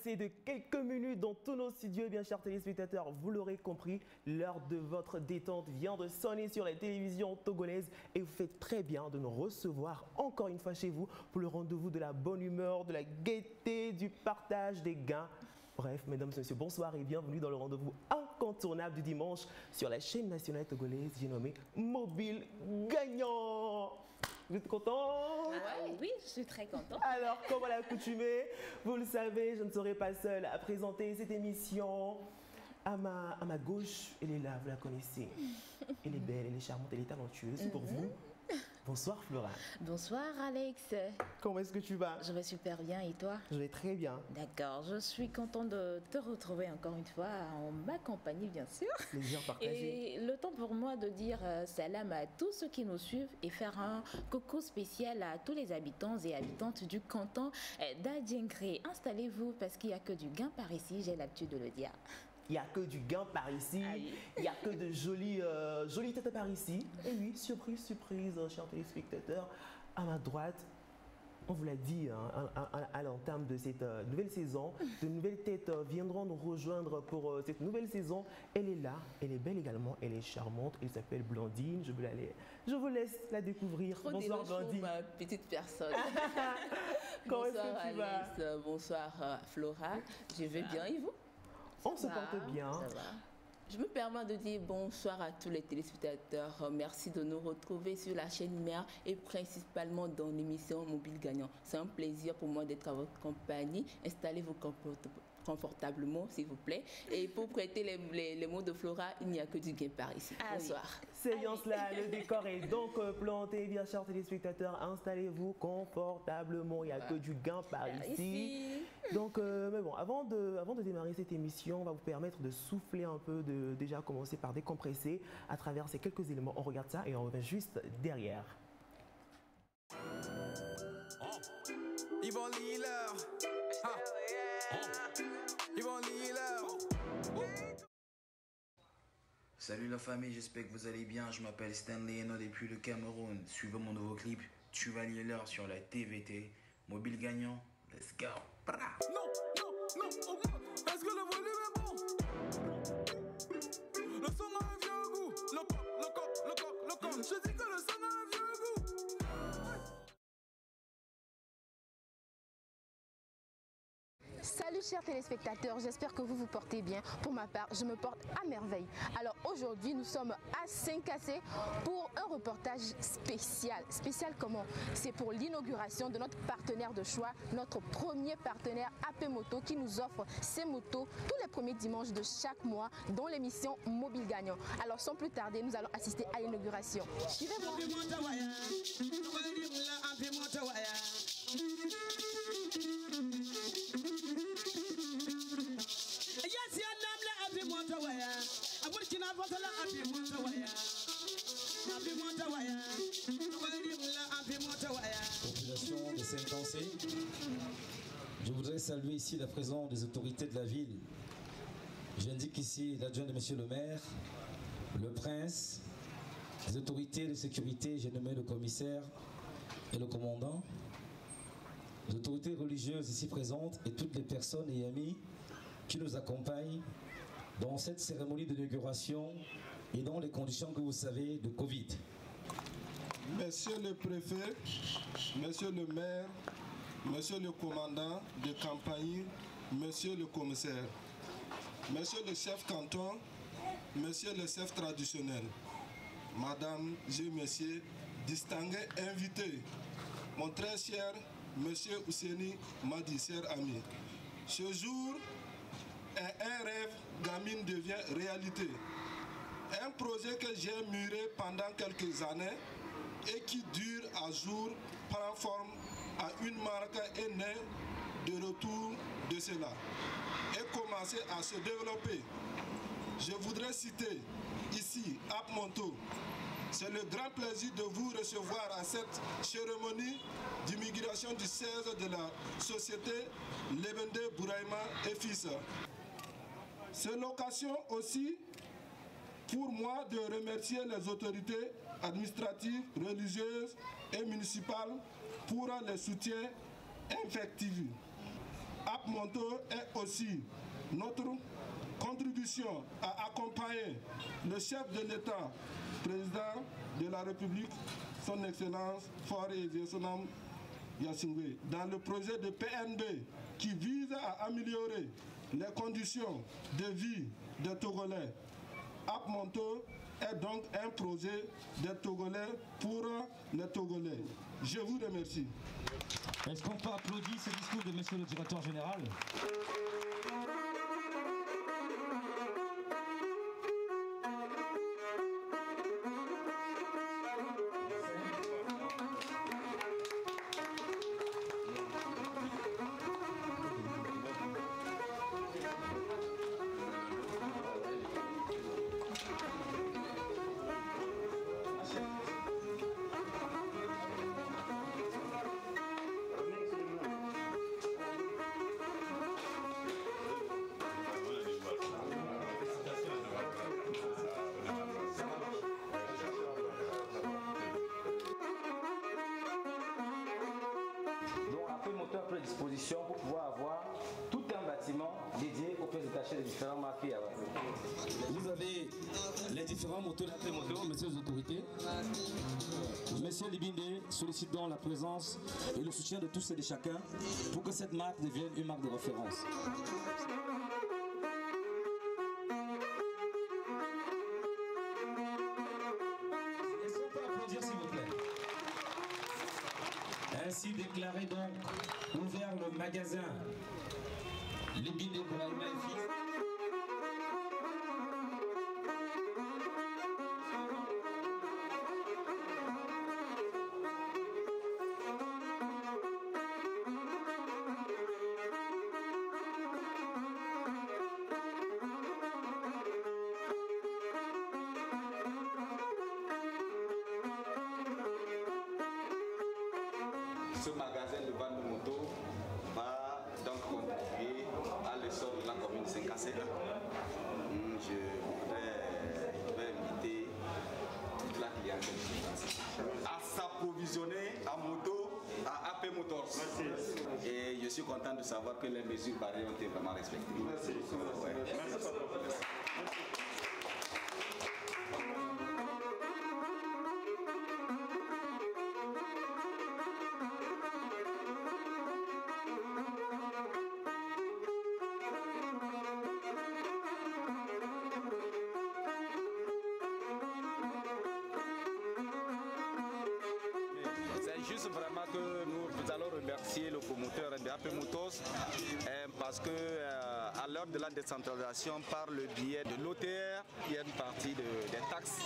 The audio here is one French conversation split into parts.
passé de quelques minutes dans tous nos studios. Bien chers téléspectateurs, vous l'aurez compris, l'heure de votre détente vient de sonner sur la télévision togolaise et vous faites très bien de nous recevoir encore une fois chez vous pour le rendez-vous de la bonne humeur, de la gaieté, du partage des gains. Bref, mesdames et messieurs, bonsoir et bienvenue dans le rendez-vous incontournable du dimanche sur la chaîne nationale togolaise, j'ai nommé Mobile Gagnant. Vous êtes content? Oui, je suis très contente. Alors, comme à l'accoutumée, vous le savez, je ne serai pas seule à présenter cette émission. À ma gauche, elle est là, vous la connaissez. Elle est belle, elle est charmante, elle est talentueuse. Pour vous, bonsoir Flora. Bonsoir Alex. Comment est-ce que tu vas? Je vais super bien et toi? Je vais très bien. D'accord, je suis contente de te retrouver encore une fois en ma compagnie bien sûr. Plaisir partagé. Et le temps pour moi de dire salam à tous ceux qui nous suivent et faire un coucou spécial à tous les habitants et habitantes du canton d'Adjengré. Installez-vous parce qu'il n'y a que du gain par ici, j'ai l'habitude de le dire. Il n'y a que du gain par ici, il n'y a que de jolies têtes par ici. Et oui, surprise, surprise, chers téléspectateurs, à ma droite, on vous l'a dit à l'entame de cette nouvelle saison, de nouvelles têtes viendront nous rejoindre pour cette nouvelle saison. Elle est là, elle est belle également, elle est charmante, elle s'appelle Blandine, je vous laisse la découvrir. Trop bonsoir Blandine. ma petite personne. Comment est-ce Bonsoir que tu vas? Alice, bonsoir Flora, je vais bien et vous? On se porte bien. Ça va. Je me permets de dire bonsoir à tous les téléspectateurs. Merci de nous retrouver sur la chaîne mère et principalement dans l'émission Mobile Gagnant. C'est un plaisir pour moi d'être à votre compagnie. Installez-vous confortablement, s'il vous plaît. Et pour prêter les mots de Flora, il n'y a que du gain par ici. Bonsoir. Séance-là, le décor est donc planté. Bien chers téléspectateurs, installez-vous confortablement. Il n'y a que du gain par ici. Donc, mais bon, avant de démarrer cette émission, on va vous permettre de souffler un peu, de déjà commencer par décompresser à travers ces quelques éléments. On regarde ça et on revient juste derrière. Yvon Liller. Yvon Liller. Salut la famille, j'espère que vous allez bien. Je m'appelle Stanley Eno depuis le Cameroun. Suivez mon nouveau clip Tu vas Liller sur la TVT. Mobile Gagnant, let's go. Bra. Non, est-ce que le volume est bon? Le son a un vieux goût. Le coq. Je dis que le son a un vieux goût. Salut chers téléspectateurs, j'espère que vous vous portez bien. Pour ma part, je me porte à merveille. Alors aujourd'hui, nous sommes à Saint-Cassé pour un reportage spécial. Spécial comment? C'est pour l'inauguration de notre partenaire de choix, notre premier partenaire AP Moto qui nous offre ses motos tous les premiers dimanches de chaque mois dans l'émission Mobile Gagnant. Alors sans plus tarder, nous allons assister à l'inauguration. Suivez-moi. Population de Saint-Cassé, je voudrais saluer ici la présence des autorités de la ville. J'indique ici l'adjoint de monsieur le maire, le prince, les autorités de sécurité, j'ai nommé le commissaire et le commandant, les autorités religieuses ici présentes et toutes les personnes et amis qui nous accompagnent dans cette cérémonie d'inauguration et dans les conditions que vous savez de Covid. Monsieur le préfet, monsieur le maire, monsieur le commandant de campagne, monsieur le commissaire, monsieur le chef canton, monsieur le chef traditionnel, madame, messieurs, distingués invités, mon très cher monsieur Ouseni Madi, cher ami. Ce jour est un rêve, gamine devient réalité. Un projet que j'ai mûri pendant quelques années et qui dure à jour, prend forme à une marque et naît de retour de cela et commencer à se développer. Je voudrais citer ici AP Moto. C'est le grand plaisir de vous recevoir à cette cérémonie d'immigration du 16 de la société Lebende Bouraïma et Fils. C'est l'occasion aussi pour moi de remercier les autorités administratives, religieuses et municipales pour les soutiens effectifs. AppMoto est aussi notre contribution à accompagner le chef de l'État, président de la République, son Excellence Faure Sonam Yassingbe, dans le projet de PNB qui vise à améliorer les conditions de vie des Togolais. AppMoto est donc un projet des Togolais pour les Togolais. Je vous remercie. Est-ce qu'on peut applaudir ce discours de monsieur le directeur général? Disposition pour pouvoir avoir tout un bâtiment dédié aux pièces détachées des différents marques. Vous avez les différents moteurs d'AppMoto, messieurs les autorités. Monsieur Libinde sollicite donc la présence et le soutien de tous et de chacun pour que cette marque devienne une marque de référence. Est-ce qu'on peut applaudir s'il vous plaît? Ainsi déclaré donc ouvert le magasin Libinde Bouraïma et Fils. Ce magasin de vente de moto va donc contribuer à l'essor de la commune de Saint-Cassé. Je voudrais inviter toute la clientèle à s'approvisionner en moto à AppMotors. Et je suis content de savoir que les mesures barrières ont été vraiment respectées. Merci. Ouais. Merci. Juste vraiment que nous allons remercier le promoteur de AppMotors parce que à l'heure de la décentralisation, par le biais de l'OTR, il y a une partie des taxes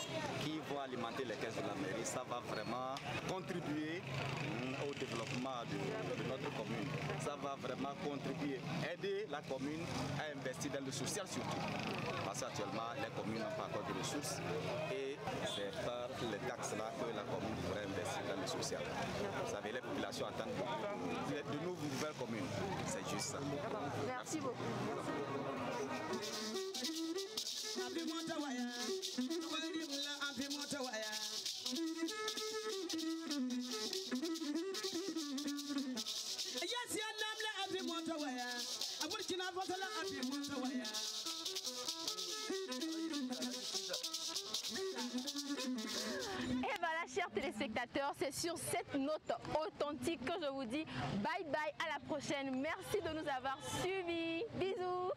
qui vont alimenter les caisses de la mairie. Ça va vraiment contribuer au développement de notre commune. Ça va vraiment contribuer, aider la commune à investir dans le social surtout. Parce qu'actuellement, les communes n'ont pas encore de ressources et c'est par les taxes là que la commune pourrait investir dans le social. Vous savez, les populations attendent de nos nouvelles communes. C'est juste ça. Merci beaucoup. Et voilà, chers téléspectateurs, c'est sur cette note authentique que je vous dis bye bye, à la prochaine. Merci de nous avoir suivis. Bisous.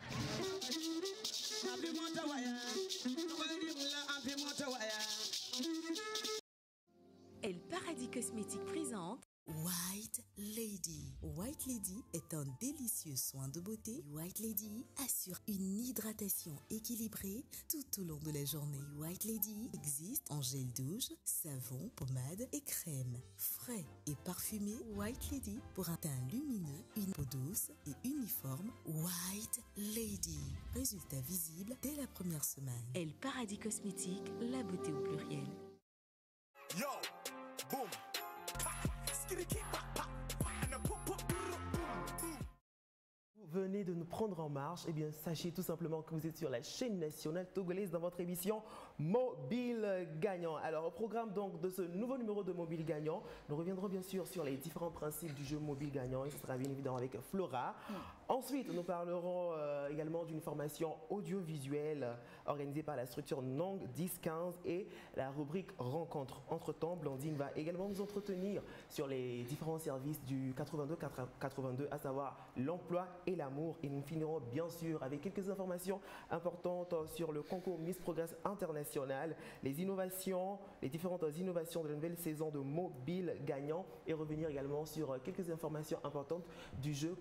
El Paradis Cosmétique présente White Lady. White Lady est un délicieux soin de beauté. White Lady assure une hydratation équilibrée tout au long de la journée. White Lady existe en gel douche, savon, pommade et crème. Frais et parfumé, White Lady pour un teint lumineux, une peau douce et uniforme. White Lady. Résultat visible dès la première semaine. El Paradis Cosmétique, la beauté au pluriel. Yo, boom. Vous venez de nous prendre en marche, eh bien sachez tout simplement que vous êtes sur la chaîne nationale togolaise dans votre émission Mobile Gagnant. Alors, au programme donc de ce nouveau numéro de Mobile Gagnant, nous reviendrons bien sûr sur les différents principes du jeu Mobile Gagnant et ce sera bien évidemment avec Flora. Ensuite, nous parlerons également d'une formation audiovisuelle organisée par la structure NONG 1015 et la rubrique Rencontre. Entre-temps, Blandine va également nous entretenir sur les différents services du 82-82, à savoir l'emploi et l'amour. Et nous finirons bien sûr avec quelques informations importantes sur le concours Miss Progress International, les innovations, les différentes innovations de la nouvelle saison de Mobile Gagnant et revenir également sur quelques informations importantes du jeu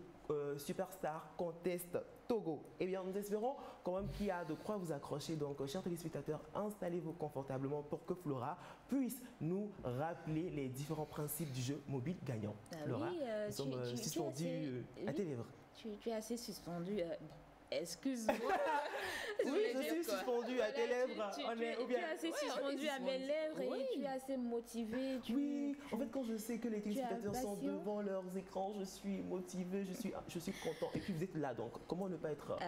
Superstar Contest Togo. Eh bien, nous espérons quand même qu'il y a de quoi vous accrocher. Donc, chers téléspectateurs, installez-vous confortablement pour que Flora puisse nous rappeler les différents principes du jeu Mobile Gagnant. Flora, nous sommes suspendus à tes lèvres. Tu es assez suspendu. Excuse-moi. Oui, je suis suspendue à tes lèvres. Tu es assez suspendu à mes lèvres et tu es assez motivé. Oui, en fait, quand je sais que les téléspectateurs sont devant leurs écrans, je suis motivée, je suis content. Et puis vous êtes là, donc comment ne pas être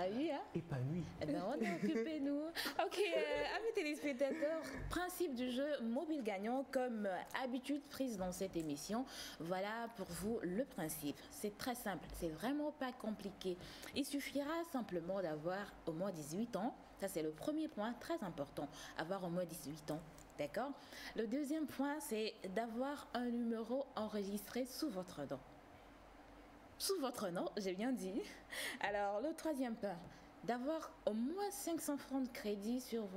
épanoui? Eh ben, on est occupés, nous. Ok, amis téléspectateurs, principe du jeu Mobile Gagnant, comme habitude prise dans cette émission, voilà pour vous le principe. C'est très simple, c'est vraiment pas compliqué. Il suffira simplement d'avoir au moins 18 ans. Ça, c'est le premier point très important, avoir au moins 18 ans. D'accord? Le deuxième point, c'est d'avoir un numéro enregistré sous votre nom. Sous votre nom, j'ai bien dit. Alors, le troisième point, d'avoir au moins 500 francs de crédit sur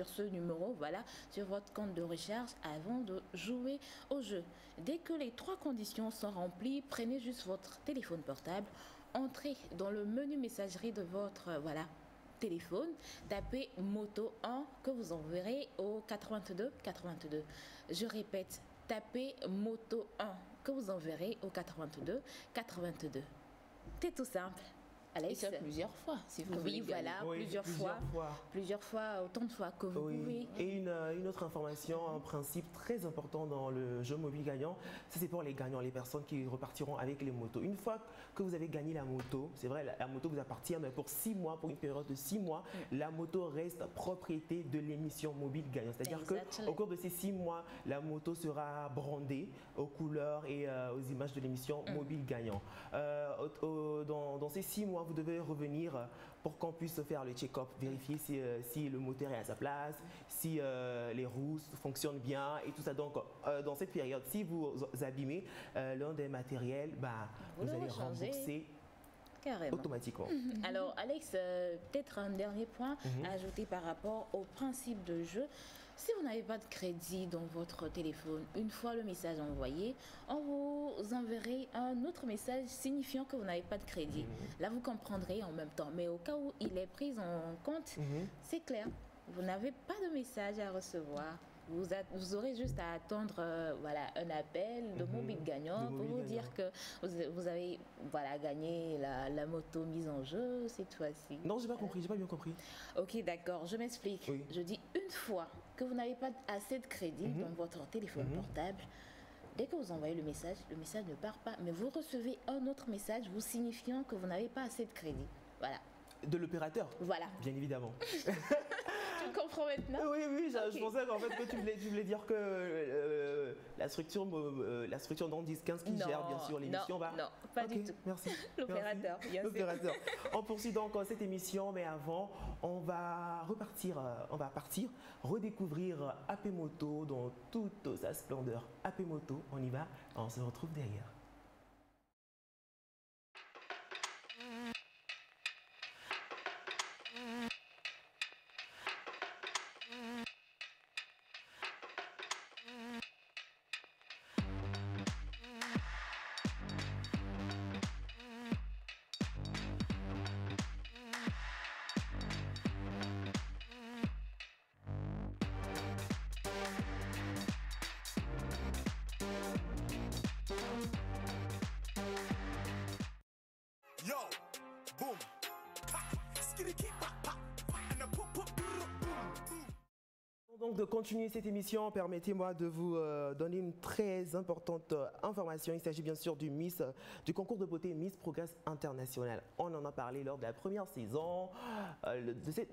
ce numéro, voilà, sur votre compte de recharge avant de jouer au jeu. Dès que les trois conditions sont remplies, prenez juste votre téléphone portable, entrez dans le menu messagerie de votre téléphone, tapez Moto 1 que vous enverrez au 82 82. Je répète, tapez Moto 1 que vous enverrez au 82 82. C'est tout simple. Alex, plusieurs fois, si vous voulez. Voilà, plusieurs fois, autant de fois que vous pouvez. Et une autre information, un principe très important dans le jeu Mobile Gagnant, ça c'est pour les gagnants, les personnes qui repartiront avec les motos. Une fois que vous avez gagné la moto, c'est vrai, la moto vous appartient, mais pour 6 mois, pour une période de 6 mois, la moto reste propriété de l'émission Mobile Gagnant. C'est-à-dire qu'au cours de ces 6 mois, la moto sera brandée aux couleurs et aux images de l'émission Mobile Gagnant. Dans ces 6 mois, vous devez revenir pour qu'on puisse faire le check-up, vérifier si le moteur est à sa place, si les roues fonctionnent bien et tout ça. Donc, dans cette période, si vous abîmez l'un des matériels, vous allez rembourser automatiquement. Alors, Alex, peut-être un dernier point à ajouter par rapport au principe de jeu. Si vous n'avez pas de crédit dans votre téléphone, une fois le message envoyé, on vous enverrait un autre message signifiant que vous n'avez pas de crédit. Là, vous comprendrez en même temps. Mais au cas où il est pris en compte, c'est clair. Vous n'avez pas de message à recevoir. Vous aurez juste à attendre un appel de Mobile Gagnant pour vous dire que vous avez gagné la moto mise en jeu cette fois-ci. Non, j'ai pas compris, j'ai pas bien compris. Ok, d'accord, je m'explique. Oui. Je dis une fois que vous n'avez pas assez de crédit dans votre téléphone portable, dès que vous envoyez le message ne part pas, mais vous recevez un autre message vous signifiant que vous n'avez pas assez de crédit. Voilà. De l'opérateur? Voilà. Bien évidemment. Tu comprends maintenant? Oui, je pensais qu'en fait que tu voulais dire que la structure NONG 1015 qui gère bien sûr l'émission va... Non, pas du tout. Merci. L'opérateur, bien sûr. L'opérateur. On poursuit donc cette émission, mais avant, on va partir redécouvrir AP Moto dans toute sa splendeur. AP Moto, on y va, on se retrouve derrière. donc de continuer cette émission, permettez-moi de vous donner une très importante information. Il s'agit bien sûr du concours de beauté Miss Progress International. On en a parlé lors de la première saison.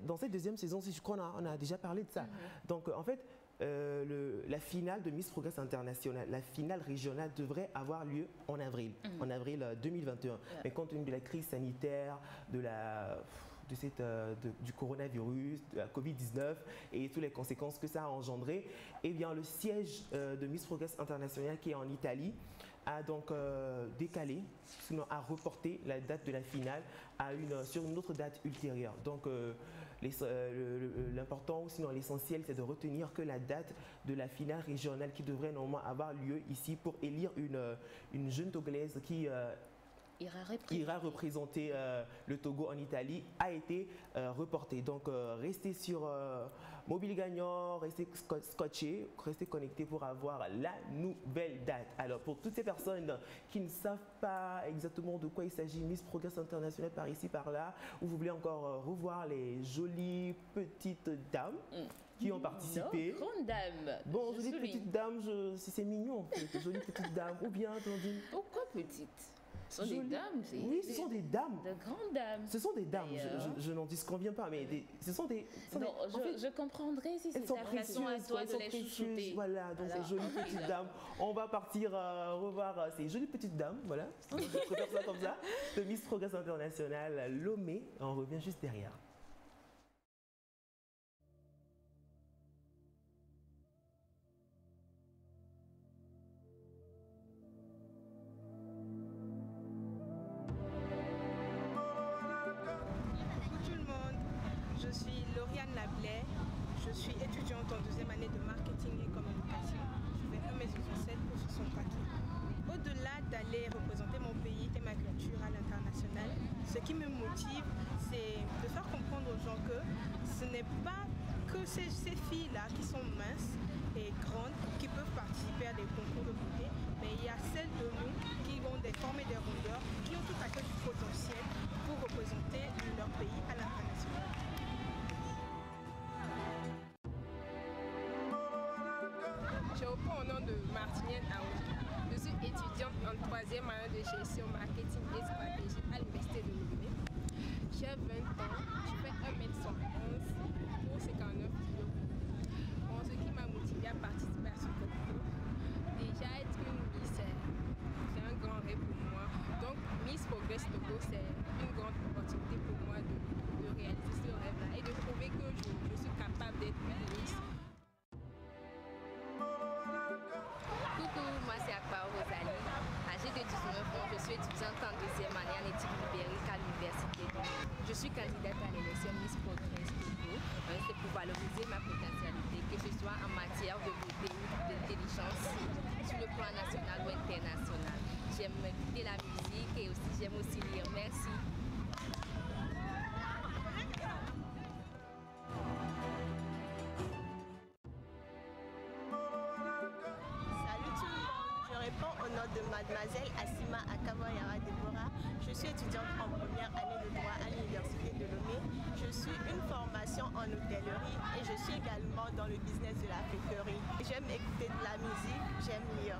Dans cette deuxième saison, je crois qu'on a déjà parlé de ça. Donc en fait, la finale de Miss Progress International, la finale régionale devrait avoir lieu en avril 2021. Mais compte tenu de la crise sanitaire, du coronavirus, de la Covid-19 et toutes les conséquences que ça a engendré, eh bien, le siège de Miss Progress International qui est en Italie a donc décalé, sinon a reporté la date de la finale sur une autre date ultérieure. Donc l'important, ou sinon l'essentiel, c'est de retenir que la date de la finale régionale qui devrait normalement avoir lieu ici pour élire une jeune Togolaise qui ira représenter le Togo en Italie a été reporté. Donc restez sur Mobile Gagnant, restez scotchés, restez connectés pour avoir la nouvelle date. Alors pour toutes ces personnes qui ne savent pas exactement de quoi il s'agit, Miss Progress International par ici, par là, ou vous voulez encore revoir les jolies petites dames qui ont participé. Non, grande dame. Bon, jolies petites dames, c'est mignon en fait, jolies petites dames. Ou bien, attendez. Pourquoi petites? Ce sont des dames. Oui, ce sont des dames. De grandes dames. Ce sont des dames, je n'en disconviens pas, mais ce sont des... Non, je comprendrai si c'est ta façon à toi de les chouchouter. Voilà, donc ces jolies petites dames. On va partir revoir ces jolies petites dames, voilà. Je préfère ça comme ça. De Miss Progress International, Lomé. On revient juste derrière. Je suis étudiante en deuxième année de marketing et communication. Je fais 1m67 pour 60 paquets. Au-delà d'aller représenter mon pays et ma culture à l'international, ce qui me motive, c'est de faire comprendre aux gens que ce n'est pas que ces filles-là qui sont minces et grandes qui peuvent participer à des concours de beauté, mais il y a celles de nous qui ont des formes et des rondeurs, qui ont tout à fait du potentiel pour représenter leur pays à l'international. Je reprends au nom de Martinienne Aoudi. Je suis étudiante en 3e année de gestion marketing et stratégie à l'Université de Lomé. J'ai 20 ans, je fais 1m71 pour 59 kg. Bon, ce qui m'a motivée à participer à ce concours, déjà être une Miss, c'est un grand rêve pour moi. Donc Miss Progress Togo, c'est une grande opportunité pour moi de réaliser ce rêve-là et de prouver que je suis capable d'être une Miss. Coucou, moi c'est Akbar Rosalie. Âgée de 19 ans, je suis étudiante en deuxième année en études numériques à l'université. Je suis candidate à l'élection Miss Progress Togo. C'est pour valoriser ma potentialité, que ce soit en matière de beauté ou d'intelligence, sur le plan national ou international. J'aime écouter la musique et aussi j'aime aussi lire. Merci. Au nom de mademoiselle Assima Akaboyara Deborah, je suis étudiante en première année de droit à l'université de Lomé. Je suis une formation en hôtellerie et je suis également dans le business de la féquerie. J'aime écouter de la musique, j'aime lire.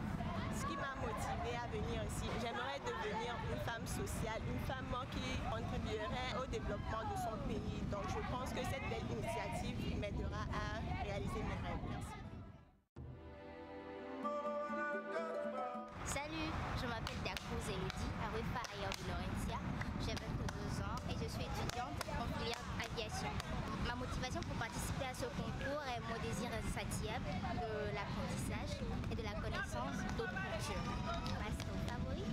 Ce qui m'a motivée à venir ici, j'aimerais devenir une femme sociale, une femme qui contribuerait au développement de son pays. Donc je pense que cette belle initiative m'aidera à réaliser mes rêves. Merci. Salut, je m'appelle Dacruz Elodie, à Rufa ailleurs de Laurentia. J'ai 22 ans et je suis étudiante en filière aviation. Ma motivation pour participer à ce concours est mon désir insatiable de l'apprentissage et de la connaissance d'autres cultures. Ma sport favori,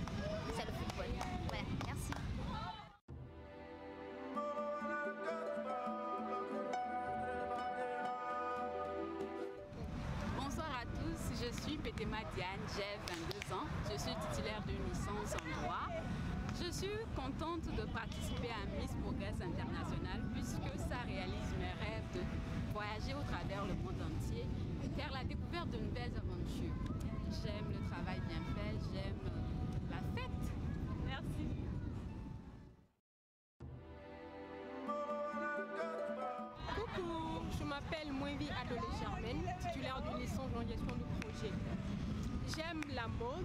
c'est le football. Voilà, merci. Bonsoir à tous, je suis Pétéma Diane, j'ai 22 ans, je suis titulaire d'une licence en droit. Je suis contente de participer à Miss Progress International puisque ça réalise mes rêves de voyager au travers le monde entier, faire la découverte de nouvelles aventures. J'aime le travail bien fait, j'aime la fête. Merci. Coucou, je m'appelle Moué Wendy Adolé Germaine, titulaire d'une licence en gestion de projet. J'aime la mode,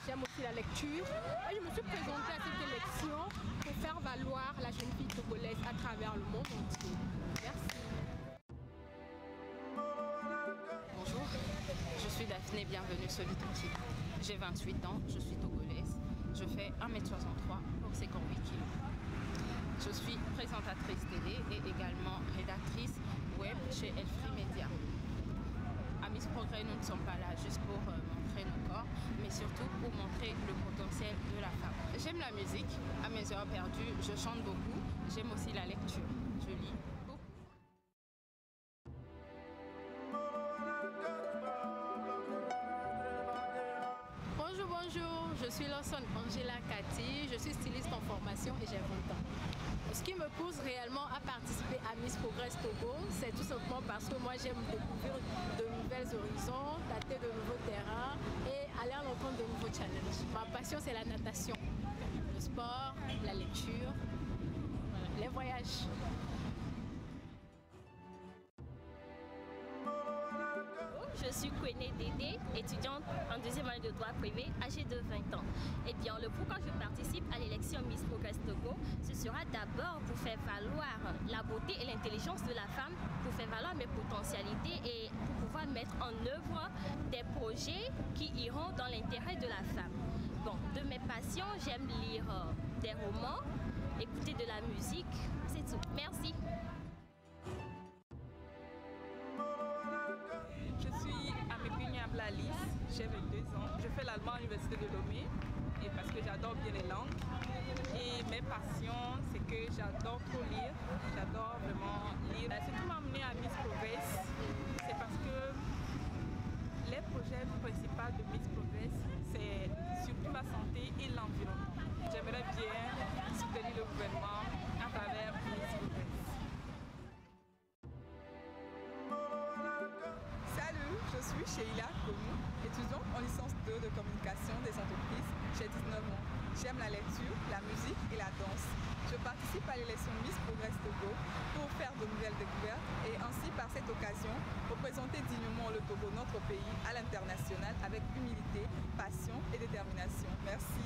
j'aime aussi la lecture. Et je me suis présentée à cette élection pour faire valoir la jeune fille togolaise à travers le monde entier. Merci. Bonjour, je suis Daphné, bienvenue sur Lutoki. J'ai 28 ans, je suis togolaise. Je fais 1m63 pour 58 kg. Je suis présentatrice télé et également rédactrice web chez Elfree Media. À Miss Progrès, nous ne sommes pas là juste pour montrer nos corps, mais surtout pour montrer le potentiel de la femme. J'aime la musique, à mes heures perdues, je chante beaucoup. J'aime aussi la lecture, je lis beaucoup. Bonjour, je suis Lawson Angela Kati, je suis styliste en formation et j'ai 20 ans. Ce qui me pousse réellement à participer à Miss Progrès Togo, c'est tout simplement parce que moi j'aime découvrir de nouvelles horizons, tâter de nouveaux terrains et aller à l'encontre de nouveaux challenges. Ma passion c'est la natation, le sport, la lecture, voilà, les voyages. Je suis Kouéné Dédé, étudiante en deuxième année de droit privé, âgée de 20 ans. Eh bien, le pourquoi je participe à l'élection Miss Progrès Togo, ce sera d'abord pour faire valoir la beauté et l'intelligence de la femme, pour faire valoir mes potentialités et pour pouvoir mettre en œuvre des projets qui iront dans l'intérêt de la femme. Bon, de mes passions, j'aime lire des romans, écouter de la musique, c'est tout. Merci. Alice, j'ai 22 ans, je fais l'allemand à l'université de Lomé et parce que j'adore bien les langues et mes passions c'est que j'adore trop lire, j'adore vraiment lire. Ce qui m'a amené à Miss Progrès, c'est parce que les projets principaux de Miss Progrès c'est surtout la santé et l'environnement. J'aimerais bien soutenir le gouvernement à travers Miss Progrès. Je suis Sheila Komu, étudiante en licence 2 de communication des entreprises. J'ai 19 ans. J'aime la lecture, la musique et la danse. Je participe à l'élection Miss Progrès Togo pour faire de nouvelles découvertes et ainsi par cette occasion représenter dignement le Togo, notre pays, à l'international avec humilité, passion et détermination. Merci.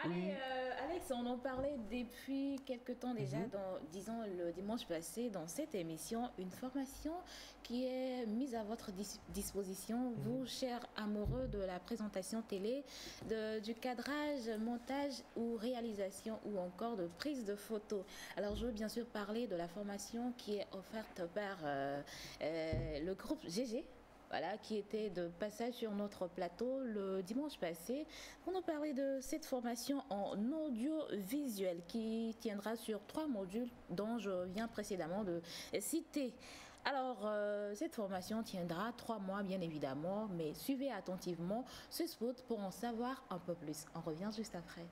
Allez, Alex, on en parlait depuis quelques temps déjà, disons le dimanche passé, dans cette émission, une formation qui est mise à votre disposition, vous, chers amoureux de la présentation télé, du cadrage, montage ou réalisation ou encore de prise de photos. Alors, je veux bien sûr parler de la formation qui est offerte par le groupe GG. Voilà, qui était de passage sur notre plateau le dimanche passé pour nous parler de cette formation en audiovisuel qui tiendra sur 3 modules dont je viens précédemment de citer. Alors, cette formation tiendra 3 mois bien évidemment, mais suivez attentivement ce spot pour en savoir un peu plus. On revient juste après.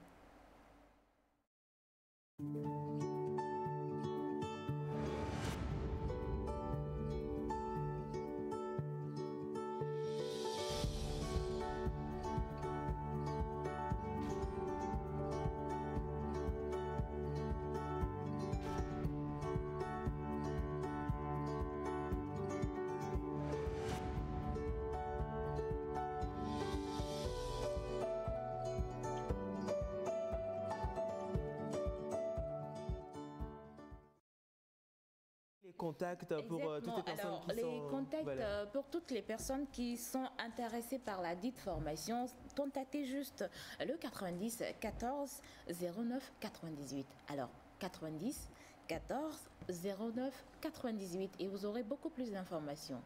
Contacts pour toutes les personnes qui les sont... contacts voilà. pour toutes les personnes qui sont intéressées par la dite formation, contactez juste le 90 14 09 98. Alors 90 14 09 98 et vous aurez beaucoup plus d'informations.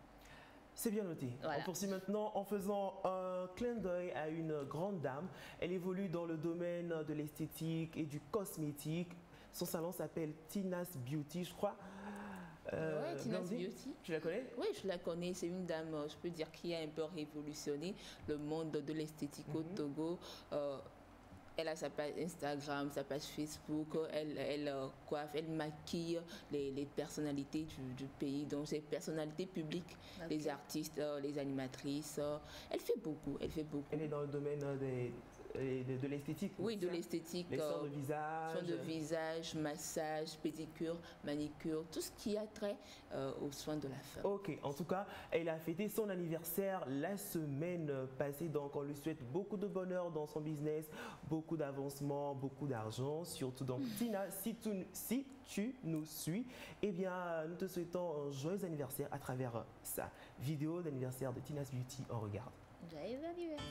C'est bien noté. Voilà. On poursuit maintenant en faisant un clin d'œil à une grande dame. Elle évolue dans le domaine de l'esthétique et du cosmétique. Son salon s'appelle Tina's Beauty, je crois. Oui, Tina's Beauty. Tu la connais? Oui, je la connais. C'est une dame, je peux dire, qui a un peu révolutionné le monde de l'esthétique au Togo. Elle a sa page Instagram, sa page Facebook, elle coiffe, elle maquille les personnalités du pays, donc ces personnalités publiques, les artistes, les animatrices. Elle fait beaucoup, elle fait beaucoup. Elle est dans le domaine de l'esthétique. Oui, de l'esthétique. Les soins de visage. Soins de visage, massage, pédicure, manicure, tout ce qui a trait aux soins de la femme. Ok, en tout cas, elle a fêté son anniversaire la semaine passée, donc on lui souhaite beaucoup de bonheur dans son business, beaucoup d'avancement, beaucoup d'argent, surtout donc Tina, si tu nous suis, eh bien nous te souhaitons un joyeux anniversaire à travers sa vidéo d'anniversaire de Tina's Beauty. On regarde. Joyeux anniversaire.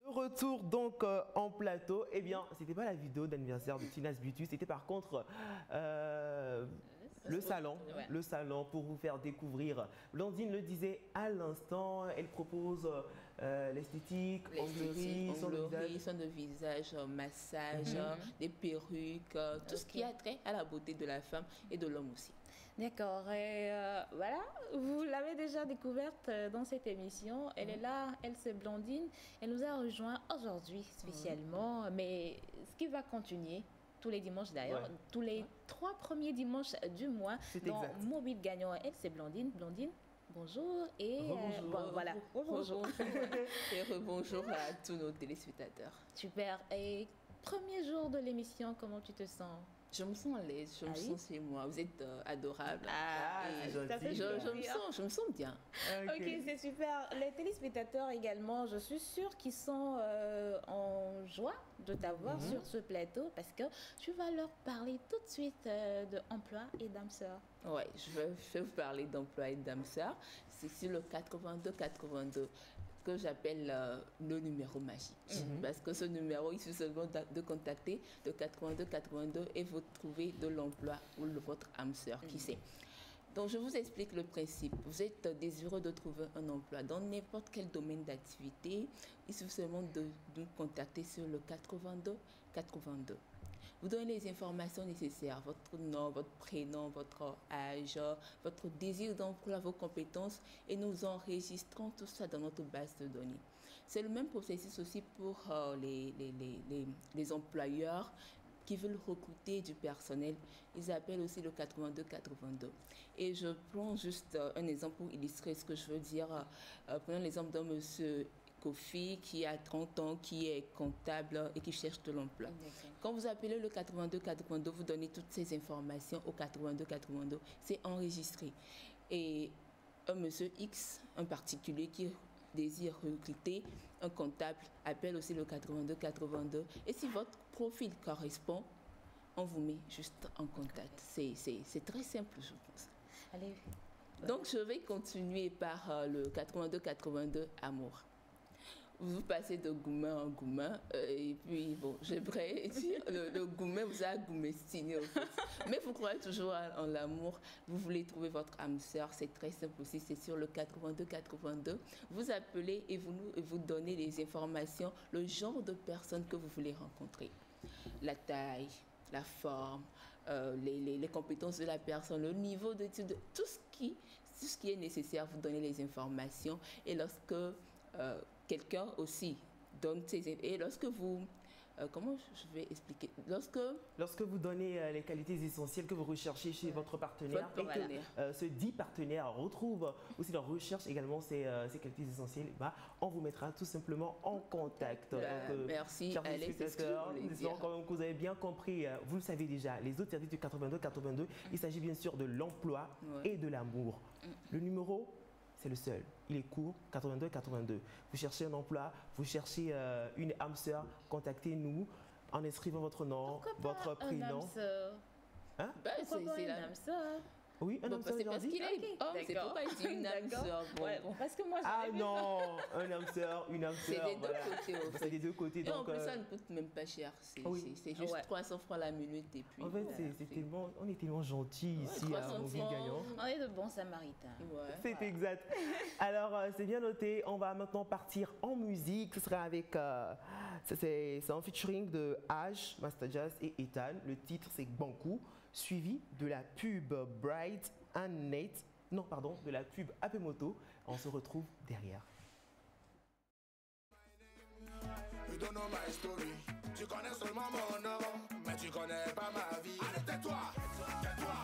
Retour donc en plateau. Eh bien, c'était pas la vidéo d'anniversaire de Tina's Beauty, c'était par contre le salon pour vous faire découvrir. Blandine le disait à l'instant, elle propose l'esthétique, onglerie, soins de visage, massage, des perruques, tout ce qui a trait à la beauté de la femme et de l'homme aussi. D'accord, et voilà, vous l'avez déjà découverte dans cette émission. Elle est là, elle c'est Blandine. Elle nous a rejoint aujourd'hui spécialement, mais ce qui va continuer tous les dimanches d'ailleurs, tous les 3 premiers dimanches du mois dans Mobile Gagnant. Elle c'est Blandine. Blandine, bonjour et voilà. Bonjour. Et rebonjour à tous nos téléspectateurs. Super. Et premier jour de l'émission, comment tu te sens? Je me sens à l'aise, je me sens chez moi. Vous êtes adorable. Je me sens bien. Ok, c'est super. Les téléspectateurs également, je suis sûre qu'ils sont en joie de t'avoir sur ce plateau parce que tu vas leur parler tout de suite d'emploi et d'âme sœur. Oui, je vais vous parler d'emploi et d'âme sœur. C'est sur le 82-82. Que j'appelle le numéro magique. Parce que ce numéro, il suffit seulement de contacter le 82-82 et vous trouvez de l'emploi ou votre âme sœur, qui sait. Donc, je vous explique le principe. Vous êtes désireux de trouver un emploi dans n'importe quel domaine d'activité. Il suffit seulement de nous contacter sur le 82-82. Vous donnez les informations nécessaires, votre nom, votre prénom, votre âge, votre désir d'emploi, vos compétences, et nous enregistrons tout ça dans notre base de données. C'est le même processus aussi pour les employeurs qui veulent recruter du personnel. Ils appellent aussi le 82-82. Et je prends juste un exemple pour illustrer ce que je veux dire. Prenons l'exemple d'un monsieur Kofi qui a 30 ans, qui est comptable et qui cherche de l'emploi. Quand vous appelez le 82-82, vous donnez toutes ces informations au 82-82, c'est enregistré. Et un monsieur X, un particulier qui désire recruter un comptable, appelle aussi le 82-82. Et si votre profil correspond, on vous met juste en contact. C'est très simple, je pense. Allez. Donc, je vais continuer par le 82-82 amour. Vous passez de Goumin en Goumin, et puis, bon, j'aimerais dire, le Goumin vous a goumestiné, en fait. Mais vous croyez toujours en l'amour, vous voulez trouver votre âme sœur, c'est très simple aussi, c'est sur le 82-82. Vous appelez et vous donnez les informations, le genre de personne que vous voulez rencontrer. La taille, la forme, les compétences de la personne, le niveau d'études, tout ce qui est nécessaire, vous donnez les informations. Et lorsque quelqu'un aussi donne ses... Et lorsque vous... comment je vais expliquer? Lorsque vous donnez les qualités essentielles que vous recherchez chez votre partenaire, et que ce dit partenaire retrouve aussi leur recherche également ces qualités essentielles, bah, on vous mettra tout simplement en contact. Merci, Alex. Disons quand même que vous avez bien compris, vous le savez déjà, les autres services du 82-82, il s'agit bien sûr de l'emploi et de l'amour. Le numéro, c'est le seul. Il est court, 82-82. Vous cherchez un emploi, vous cherchez une âme sœur, contactez-nous en inscrivant votre nom, votre prénom. Hein? C'est la même sœur. Oui, un âme sœur, C'est parce qu'il est homme, c'est pourquoi il dit une âme sœur. Parce que moi, ah non, un âme sœur, une âme sœur. C'est des deux côtés. C'est des deux côtés. Et donc, en plus, ça ne coûte même pas cher. C'est juste 300 francs la minute. Et puis, en fait, on est tellement gentils ici à Mobile Gagnant. On est de bons samaritains. C'est exact. Alors, c'est bien noté. On va maintenant partir en musique. Ce sera avec... c'est un featuring de Ash, Master Jazz et Ethan. Le titre, c'est Bankou, suivi de la pub Bright and Nate. Non, pardon, de la pub Apemoto. On se retrouve derrière. You don't know my story. Tu connais seulement mon nom, mais tu connais pas ma vie. Allez, tais-toi, tais-toi, tais-toi,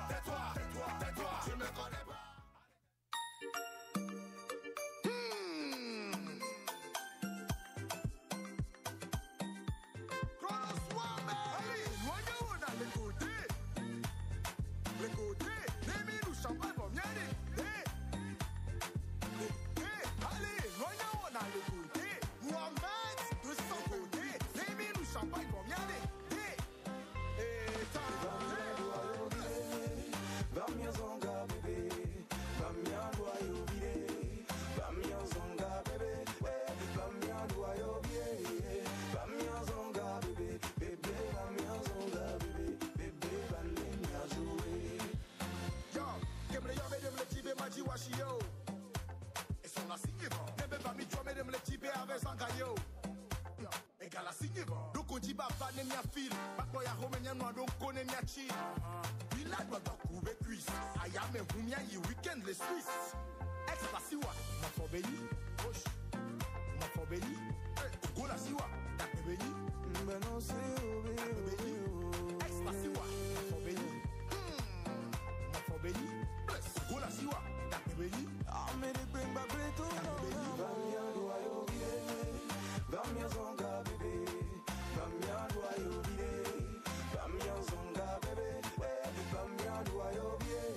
tais-toi, tais-toi, tais-toi. Tu me connais pas. Weekend les Suisses. Ex-la siwa, ma fobéni. Roche, ma fobéni. Go la siwa, ta fobéni. Mais non, c'est obéni. Ex-la siwa, ma fobéni. Ma fobéni. Go la siwa, ta fobéni. Ah, mais les peines bableto. Ta fobéni. Vamia doyo vide. Vamia zonga bébé. Vamia doyo vide. Vamia zonga bébé. Vamia doyo vide.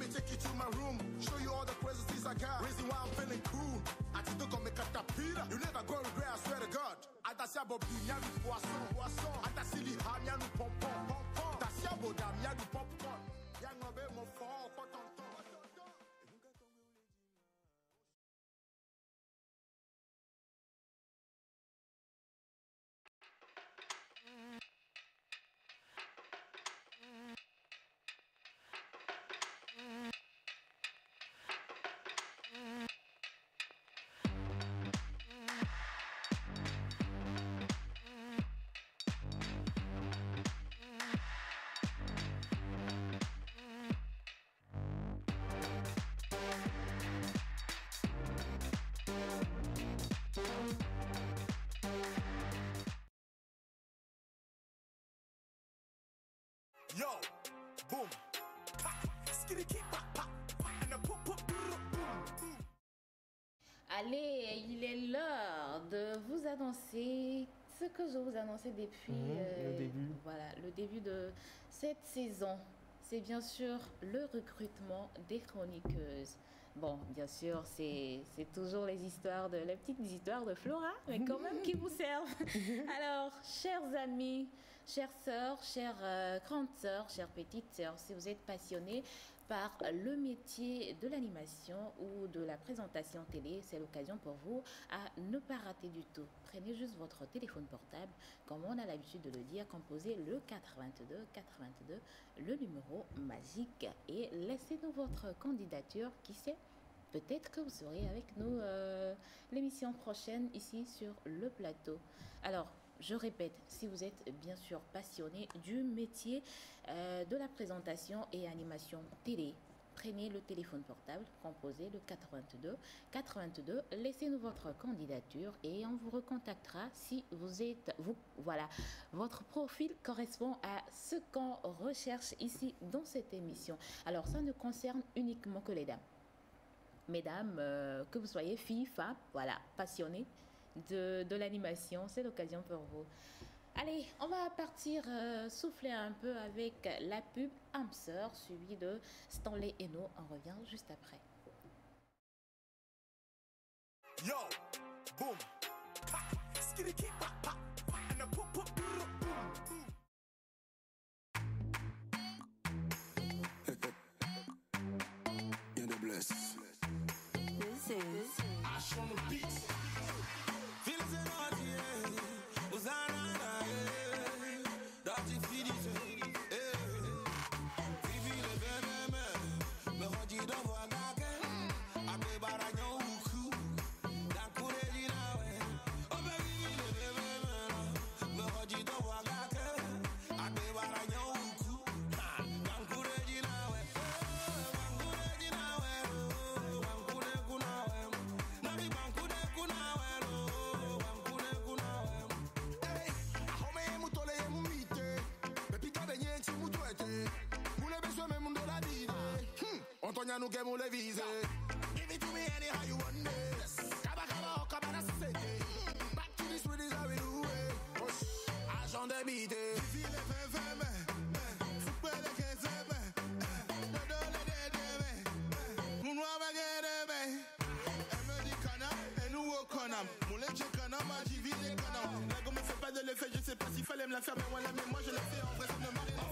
Take you to my room, show you all the presents I got. Reason why I'm feeling cool. I just look on me caterpillar. You never gonna regret, I swear to God. Atasia bobu nyami poisson. Atasili ha nyami pompon. Tasia boda nyami popcorn. Yang obe mo fo koton. Yo, boom. Allez, il est l'heure de vous annoncer ce que je vous annonçais depuis le début de cette saison. C'est bien sûr le recrutement des chroniqueuses. Bon, bien sûr, c'est toujours les petites histoires de Flora, mais quand même qui vous servent. Alors, chers amis, chères sœurs, chères grandes sœurs, chères petites sœurs, si vous êtes passionnés par le métier de l'animation ou de la présentation télé, c'est l'occasion pour vous à ne pas rater du tout. Prenez juste votre téléphone portable, comme on a l'habitude de le dire, composez le 82 82, le numéro magique, et laissez-nous votre candidature. Qui sait, peut-être que vous serez avec nous l'émission prochaine ici sur le plateau. Alors, je répète, si vous êtes bien sûr passionné du métier de la présentation et animation télé, prenez le téléphone portable, composez le 82 82, laissez-nous votre candidature et on vous recontactera si votre profil correspond à ce qu'on recherche ici dans cette émission. Alors, ça ne concerne uniquement que les dames. mesdames, que vous soyez filles, femmes, voilà, passionnées de l'animation, c'est l'occasion pour vous. Allez, on va partir souffler un peu avec la pub Hamster, suivie de Stanley Eno. On revient juste après. Yo, boom, pa, skitty keep, pa, pa, pa, and a pop, pop, boom. You're the bless. This is Ash on the beat. Feelings in our DNA, was I not I? Dirty feelings, Vivi le bébé, me redit d'avoir gagné. Après baragnon ou coup, d'un coup de dîner. Oh baby le bébé, me redit d'avoir gagné. Après baragnon ou coup, d'un coup de dîner. Antonia nous gagne les visées. Give it to me anyhow you want it. Kaba kaba kaba city. Back to the Swedish how we do it. Agent d'habité. Vivi les fèves, football les 15. Dodo les dédé. Nous noir baguette. Elle me dit canam et nous au canam. Mon lait j'ai canam, ma jivi les canam. La gomme me fait pas de l'effet, je sais pas s'il fallait me la faire mais moi je l'ai fait en vrai ça ne m'arrive pas.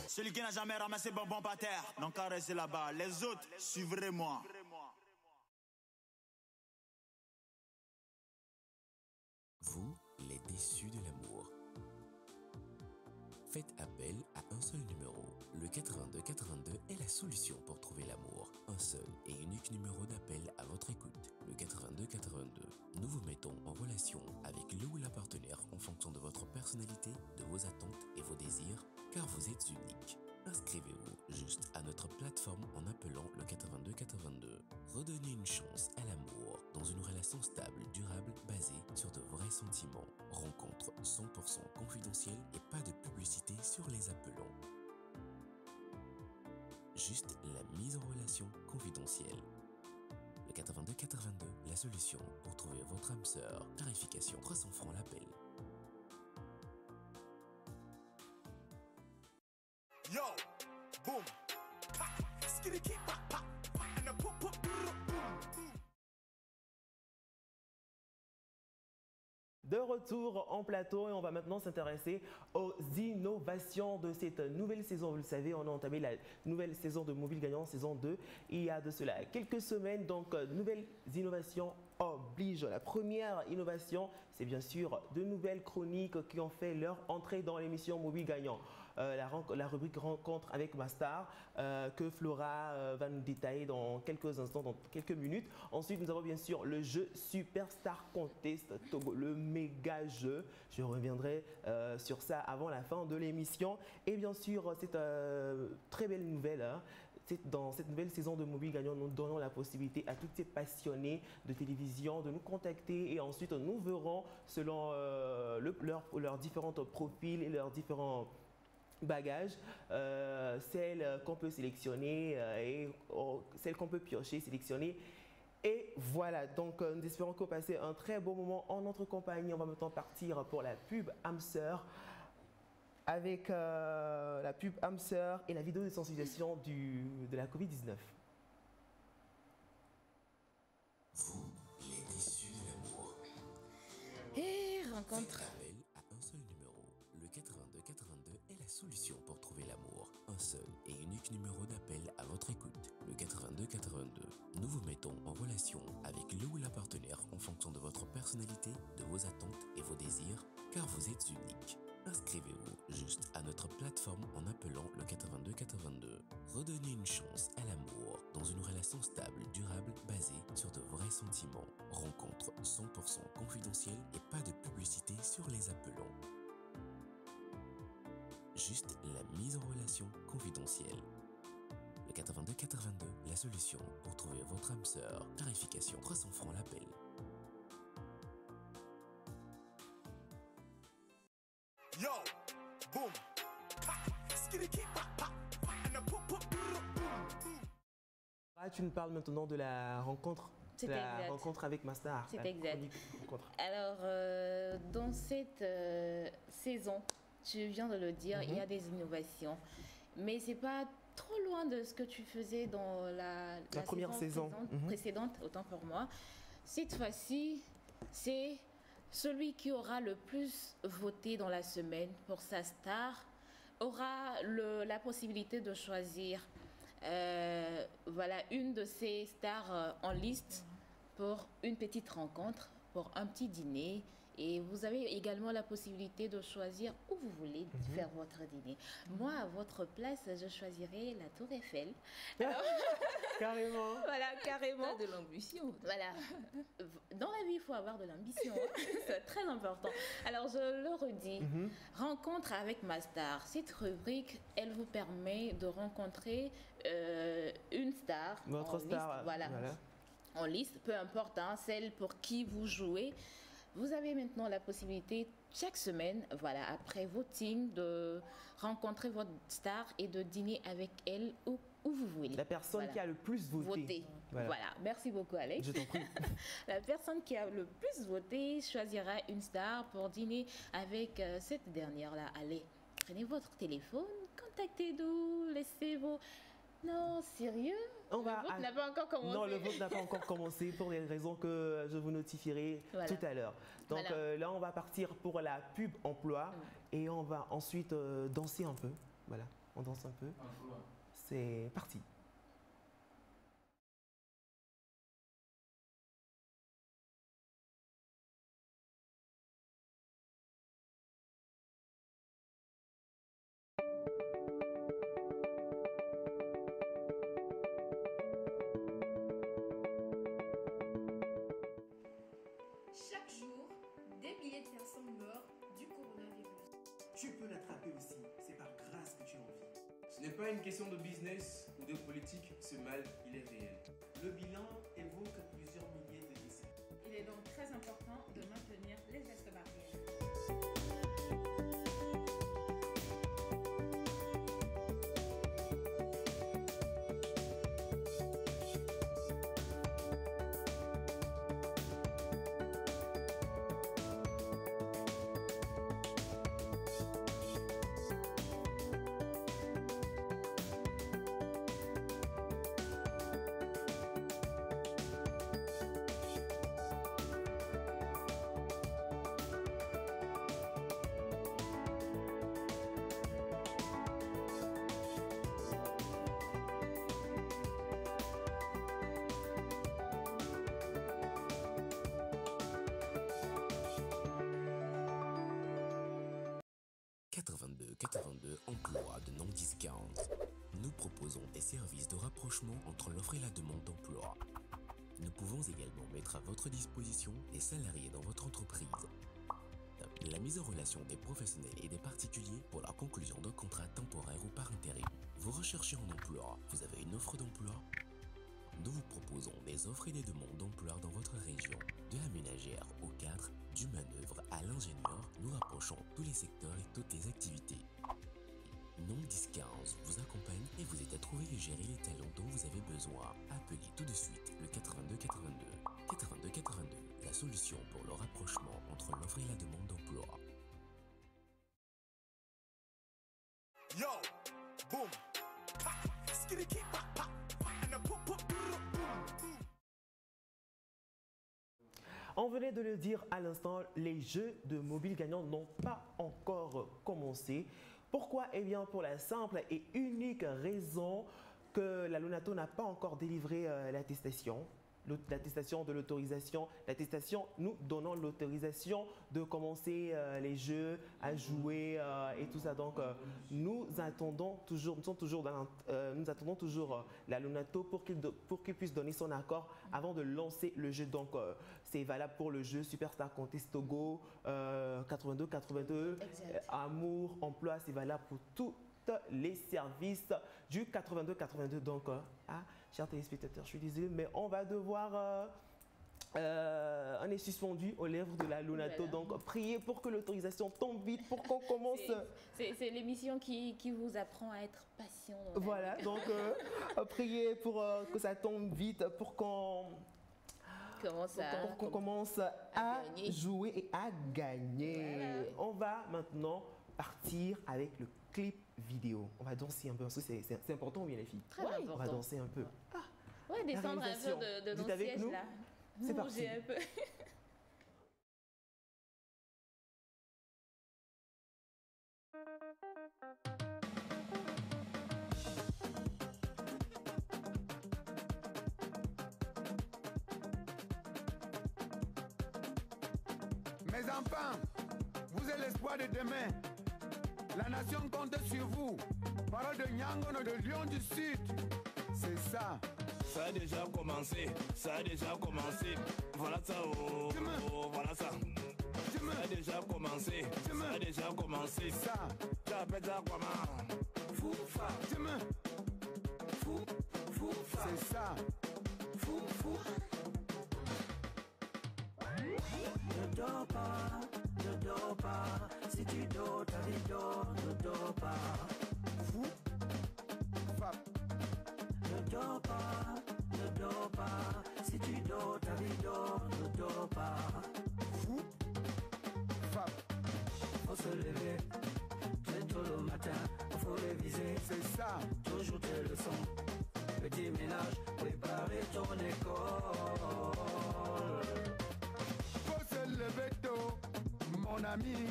Celui qui n'a jamais ramassé bonbon par terre, n'en caressez là-bas. Les autres, suivrez-moi. Vous, les déçus de l'amour. Faites appel à un seul numéro. Le 8282 est la solution pour trouver l'amour. Un seul et unique numéro d'appel à votre écoute. Le 8282. Nous vous mettons en relation avec le ou la partenaire en fonction de votre personnalité, de vos attentes et vos désirs, car vous êtes unique. Inscrivez-vous juste à notre plateforme en appelant le 8282. Redonnez une chance à l'amour dans une relation stable, durable, basée sur de vrais sentiments. Rencontre 100% confidentielle et pas de publicité sur les appelants. Juste la mise en relation confidentielle. Le 8282, la solution pour trouver votre âme sœur. Tarification 300 francs l'appel. Yo, boom, pa, skitty keep, pa, pa, pa, and a pop, pop, boom. De retour en plateau et on va maintenant s'intéresser aux innovations de cette nouvelle saison. Vous le savez, on a entamé la nouvelle saison de Mobile Gagnant, saison 2, il y a de cela quelques semaines. Donc, nouvelles innovations oblige. La première innovation, c'est bien sûr de nouvelles chroniques qui ont fait leur entrée dans l'émission Mobile Gagnant. La rubrique Rencontre avec ma star que Flora va nous détailler dans quelques instants, dans quelques minutes. Ensuite, nous avons bien sûr le jeu Superstar Contest Togo, le méga jeu. Je reviendrai sur ça avant la fin de l'émission. Et bien sûr, c'est une très belle nouvelle. Hein. Dans cette nouvelle saison de Mobile Gagnant, nous donnons la possibilité à tous ces passionnés de télévision de nous contacter et ensuite nous verrons selon leurs différents profils et leurs différents bagages, celles qu'on peut sélectionner et celles qu'on peut piocher, sélectionner. Et voilà, donc nous espérons que vous passez un très beau moment en notre compagnie. On va maintenant partir pour la pub Amseur avec la pub Amseur et la vidéo de sensibilisation de la Covid-19. Vous, les issus de l'amour. Et rencontre. Appel à un seul numéro. Le 82 82 est la solution pour trouver l'amour. Un seul et unique numéro d'appel à votre écoute. Le 82 82. Nous vous mettons en relation avec le ou la partenaire en fonction de votre personnalité, de vos attentes et vos désirs, car vous êtes unique. Inscrivez-vous juste à notre plateforme en appelant le 82 82. Redonnez une chance à l'amour dans une relation stable, durable, basée sur de vrais sentiments. Rencontre 100% confidentielle et pas de publicité sur les appelants. Juste la mise en relation confidentielle. Le 82 82, la solution pour trouver votre âme sœur. Tarification 300 francs l'appel. Yo, boom, pa, skitty keep, pa, pa, pa, and a pop, pop, boom. Ah, tu nous parles maintenant de la rencontre. C'est La exact. rencontre avec ma star. C'est La exact. chronique rencontre. Alors, dans cette saison, tu viens de le dire, il y a des innovations. Mais c'est pas trop loin de ce que tu faisais dans la première saison. Précédente, autant pour moi. Cette fois-ci, c'est celui qui aura le plus voté dans la semaine pour sa star aura la possibilité de choisir voilà, une de ses stars en liste pour une petite rencontre, pour un petit dîner. Et vous avez également la possibilité de choisir où vous voulez faire votre dîner. Moi, à votre place, je choisirais la Tour Eiffel. Alors, carrément. Voilà, carrément. De l'ambition. Voilà. Dans la vie, il faut avoir de l'ambition. Hein. C'est très important. Alors, je le redis. Rencontre avec ma star. Cette rubrique, elle vous permet de rencontrer une star. Votre star. Liste, voilà. En liste, peu importe, hein, celle pour qui vous jouez. Vous avez maintenant la possibilité, chaque semaine, voilà, après voting, de rencontrer votre star et de dîner avec elle où vous voulez. La personne qui a le plus voté. Voilà. Merci beaucoup, Alex. Je t'en prie. La personne qui a le plus voté choisira une star pour dîner avec cette dernière-là. Allez, prenez votre téléphone, contactez-nous, laissez vos... Non, sérieux? Le vote n'a pas encore commencé. Non, le vote n'a pas encore commencé pour des raisons que je vous notifierai tout à l'heure. Donc là, on va partir pour la pub emploi et on va ensuite danser un peu. Voilà, on danse un peu. C'est parti. Chaque jour, des milliers de personnes meurent du coronavirus. Tu peux l'attraper aussi, c'est par grâce que tu en vis. Ce n'est pas une question de business ou de politique, ce mal, il est réel. Le bilan évoque plusieurs milliers de décès. Il est donc très important de maintenir les gestes barrières. 82 82 emploi de non-10 15. Nous proposons des services de rapprochement entre l'offre et la demande d'emploi. Nous pouvons également mettre à votre disposition des salariés dans votre entreprise. La mise en relation des professionnels et des particuliers pour la conclusion d'un contrat temporaire ou par intérim. Vous recherchez un emploi, vous avez une offre d'emploi? Nous vous proposons des offres et des demandes d'emploi dans votre région. De la ménagère au cadre, du manœuvre à l'ingénieur, nous rapprochons tous les secteurs et toutes les activités. Non 1015 vous accompagne et vous aide à trouver et gérer les talents dont vous avez besoin. Appelez tout de suite le 82 82. 82 82, la solution pour le rapprochement entre l'offre et la demande d'emploi. Yo, boom. Skidiki, pa, pa, pa, and a boom, boom, boom. On venait de le dire à l'instant, les jeux de mobile gagnants n'ont pas encore commencé. Pourquoi? Eh bien, pour la simple et unique raison que la Lonato n'a pas encore délivré l'attestation. L'attestation de l'autorisation, l'attestation nous donnant l'autorisation de commencer les jeux, à jouer et tout ça. Donc nous attendons toujours, nous attendons toujours la Lonato pour qu'il puisse donner son accord avant de lancer le jeu. Donc c'est valable pour le jeu Superstar Contest Togo 82-82, Amour, Emploi, c'est valable pour tous les services du 82-82. Donc chers téléspectateurs, je suis désolé, mais on va devoir on est suspendu aux lèvres de la Lonato. Voilà. Donc priez pour que l'autorisation tombe vite pour qu'on commence. C'est l'émission qui vous apprend à être patient. Voilà, donc priez pour que ça tombe vite, pour qu'on commence à jouer et à gagner. Voilà. On va maintenant partir avec le clip vidéo. On va danser un peu, parce que c'est important, bien les filles. Très important. On va danser un peu. Ouais, descendre un peu de nos sièges nous là. C'est parti. Un peu. Mes enfants, vous êtes l'espoir de demain. La nation compte sur vous. Parole de Nyangono de Lion du Sud. C'est ça. Ça a déjà commencé. Ça a déjà commencé. Voilà ça. Oh, oh, voilà ça. Ça a déjà commencé. Ça a déjà commencé. Ça. Tu appelles ça comment? Foufa. Foufa. C'est ça. Foufa. Ne dors pas. Ne dors pas. Si tu dors, ta vie dort. Ne dors pas. Fou. Fap. Ne dors pas. Ne dors pas. Si tu dors, ta vie dort. Ne dors pas. Fou. Fap. Faut se lever. Très tôt le matin. Faut réviser. C'est ça. Toujours tes leçons. Petit ménage. Préparer ton école. Faut se lever tôt. Mon ami,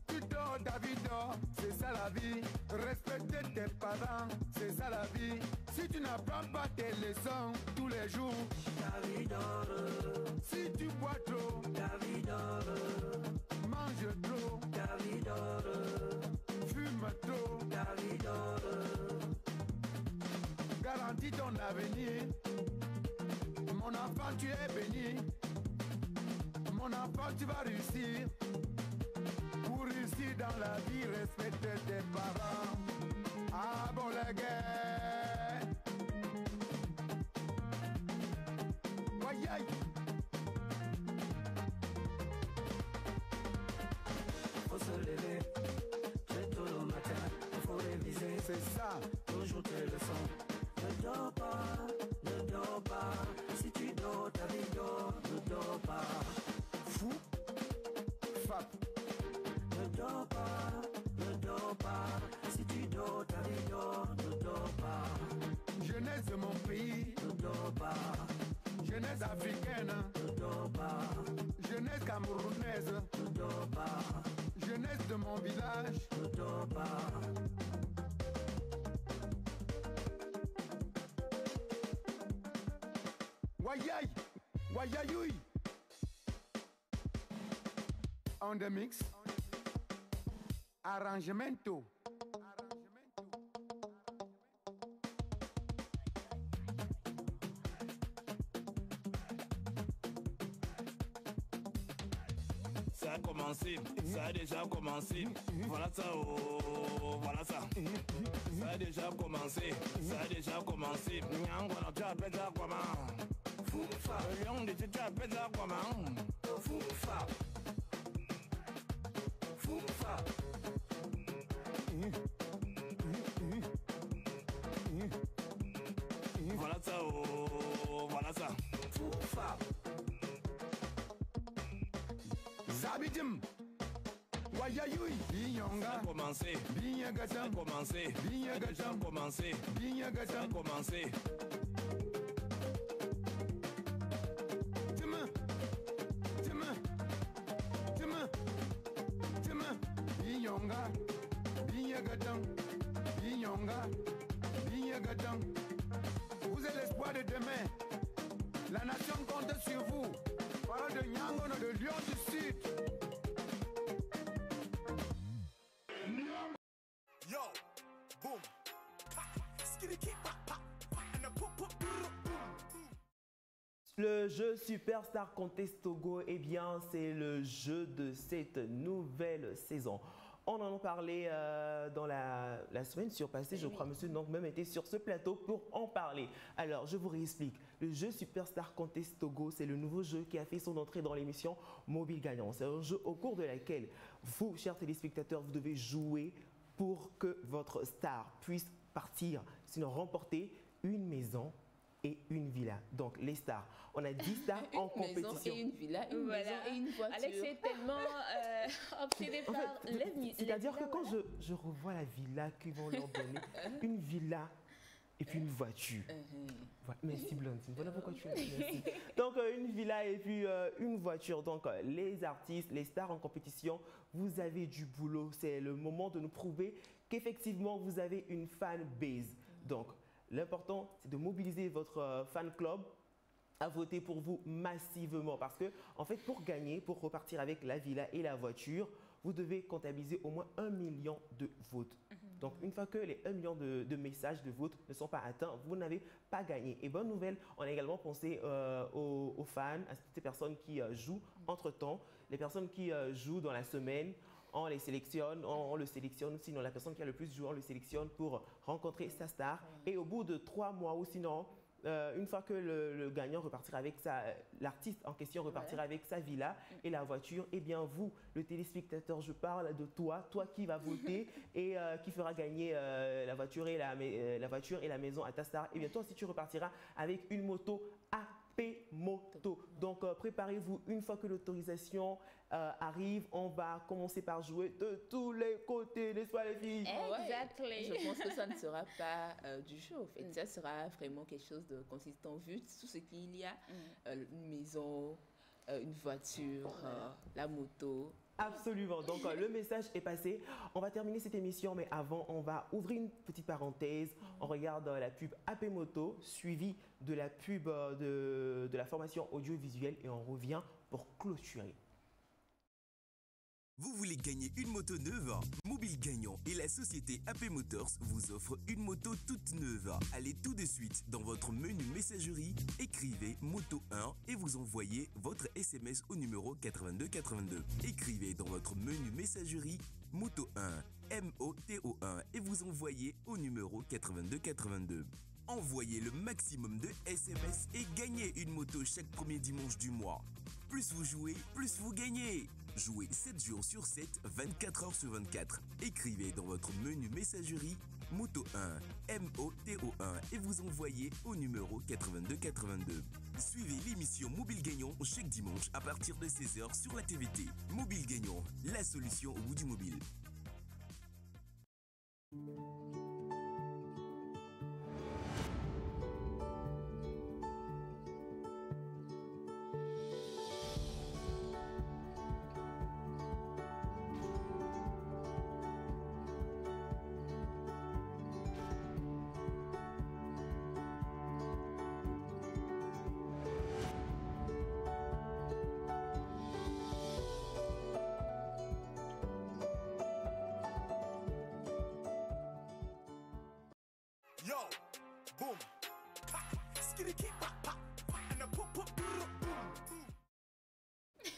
tu dors, David dort, c'est ça la vie. Respecter tes parents, c'est ça la vie. Si tu n'apprends pas tes leçons tous les jours, David dort. Si tu bois trop, David dort. Mange trop, David dort. Fume trop, David dort. Garantis ton avenir. Mon enfant, tu es béni. Mon enfant, tu vas réussir. Pour réussir dans la vie, respecte tes parents. Ah bon les gars. Aïe aïe. Faut se lever, très tôt le matin, faut réviser. C'est ça. Toujours tes leçons. Ne dors pas, ne dors pas. Si tu dors, ta vie dort. Ne dors pas. Fou. Fap. Ne dors pas, ne dors pas. Si tu dors, ta vie dort. Ne dors pas. Jeunesse de mon pays. Ne dors pas. Jeunesse africaine. Ne dors pas. Jeunesse camerounaise. Ne dors pas. Jeunesse de mon village. Ne dors pas. Wayay. Wayayoui. On the mix. Arrangemento. Ça a commencé, ça a déjà commencé. Voilà ça, oh, voilà ça. Ça a déjà commencé, ça a déjà commencé. Nyangwana, tu appelles ça comment? Foufa. Lion de tu appelles ça comment? Foufa. Foufa. Voilà ça, oh, voilà ça. Foufa. Zabidim. Wayayui. Binyonga. Ça a commencé. Binyagata. Ça a commencé. Binyagata. Ça a commencé. Binyagata. Ça a commencé. Tima. Tima. Tima. Tima. Binyonga. Binyagata. Binyonga. Binyagata. Vous êtes l'espoir de demain. La nation compte sur vous. Parole de Nyangono de Lyon du Sud. Yo, boom. Ha, skitty keep, pa, pa, pa, and a poop, poop, boom. Le jeu Superstar Contest Togo, eh bien, c'est le jeu de cette nouvelle saison. On en a parlé dans la semaine surpassée, je crois, monsieur, donc même était sur ce plateau pour en parler. Alors, je vous réexplique. Le jeu Superstar Contest Togo, c'est le nouveau jeu qui a fait son entrée dans l'émission Mobile Gagnant. C'est un jeu au cours de laquelle vous, chers téléspectateurs, vous devez jouer pour que votre star puisse partir, sinon remporter une maison et une villa. Donc, les stars. On a 10 stars en compétition. Une maison et une villa, une maison et une voiture. Alex est tellement obsédé par les c'est-à-dire que quand je revois la villa qu'ils vont leur donner, une villa et puis une voiture. Voilà. Merci Blandine, voilà pourquoi tu es merci. Donc une villa et puis une voiture. Donc les artistes, les stars en compétition, vous avez du boulot. C'est le moment de nous prouver qu'effectivement vous avez une fan base. Donc l'important, c'est de mobiliser votre fan club à voter pour vous massivement. Parce que, en fait, pour gagner, pour repartir avec la villa et la voiture, vous devez comptabiliser au moins 1 million de votes. Donc, une fois que les 1 million de messages de votes ne sont pas atteints, vous n'avez pas gagné. Et bonne nouvelle, on a également pensé aux fans, à toutes ces personnes qui jouent entre-temps. Les personnes qui jouent dans la semaine, on les sélectionne, on le sélectionne, sinon la personne qui a le plus joué, on le sélectionne pour rencontrer sa star. Et au bout de 3 mois ou sinon, une fois que le gagnant repartira avec l'artiste en question repartira avec sa villa et la voiture, eh bien vous, le téléspectateur, je parle de toi qui va voter et qui fera gagner la voiture et la maison à ta star. Et bien toi aussi tu repartiras avec une moto AP Moto. Donc préparez-vous, une fois que l'autorisation arrive, on va commencer par jouer de tous les côtés, n'est-ce pas les filles? Exactement. Je pense que ça ne sera pas du jeu, en fait. Ça sera vraiment quelque chose de consistant vu tout ce qu'il y a. Une maison, une voiture, la moto. Absolument. Donc, le message est passé. On va terminer cette émission, mais avant, on va ouvrir une petite parenthèse. On regarde la pub AP Moto, suivie de la pub de la formation audiovisuelle et on revient pour clôturer. Vous voulez gagner une moto neuve? Mobile Gagnant et la société AP Motors vous offrent une moto toute neuve. Allez tout de suite dans votre menu messagerie, écrivez moto 1 et vous envoyez votre SMS au numéro 8282. Écrivez dans votre menu messagerie moto 1, MOTO1 et vous envoyez au numéro 8282. Envoyez le maximum de SMS et gagnez une moto chaque premier dimanche du mois. Plus vous jouez, plus vous gagnez. Jouez 7 jours sur 7, 24 heures sur 24. Écrivez dans votre menu messagerie Moto 1, MOTO1 et vous envoyez au numéro 8282. Suivez l'émission Mobile Gagnant chaque dimanche à partir de 16h sur la TVT. Mobile Gagnant, la solution au bout du mobile. boom. Skidiki, pa, pa, pa, and a pop, pop, boom.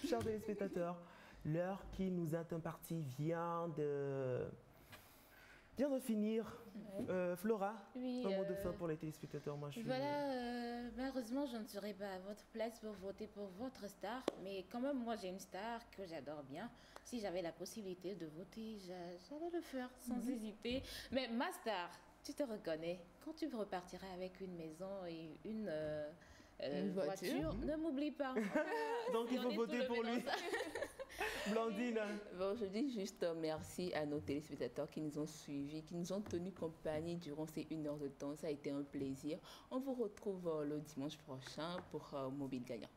Chers téléspectateurs, l'heure qui nous est impartie vient de finir. Flora, oui, un mot de fin pour les téléspectateurs. Moi, je suis... Voilà, malheureusement, je ne serai pas à votre place pour voter pour votre star, mais quand même, moi, j'ai une star que j'adore bien. Si j'avais la possibilité de voter, j'allais le faire sans hésiter. Mais ma star, tu te reconnais, quand tu repartiras avec une maison et une voiture, ne m'oublie pas. Donc, il faut voter pour lui. Blandine. Bon, je dis juste merci à nos téléspectateurs qui nous ont suivis, qui nous ont tenus compagnie durant ces 1 heure de temps. Ça a été un plaisir. On vous retrouve le dimanche prochain pour Mobile Gagnant.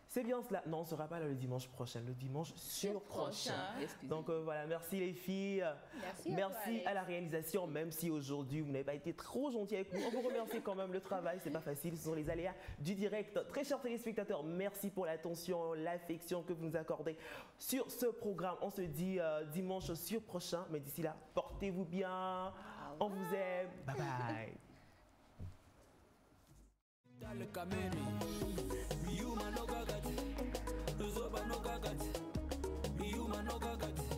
C'est bien cela. Non, on ne sera pas là le dimanche prochain, le dimanche surprochain. Donc voilà, merci les filles. Merci à la réalisation, même si aujourd'hui vous n'avez pas été trop gentils avec nous. On vous remercie quand même, le travail, c'est pas facile, ce sont les aléas du direct. Très chers téléspectateurs, merci pour l'attention, l'affection que vous nous accordez sur ce programme. On se dit dimanche surprochain, mais d'ici là, portez-vous bien. On vous aime. Bye bye. Miuma no gagati, Zoba no gagati, Miuma no gagati.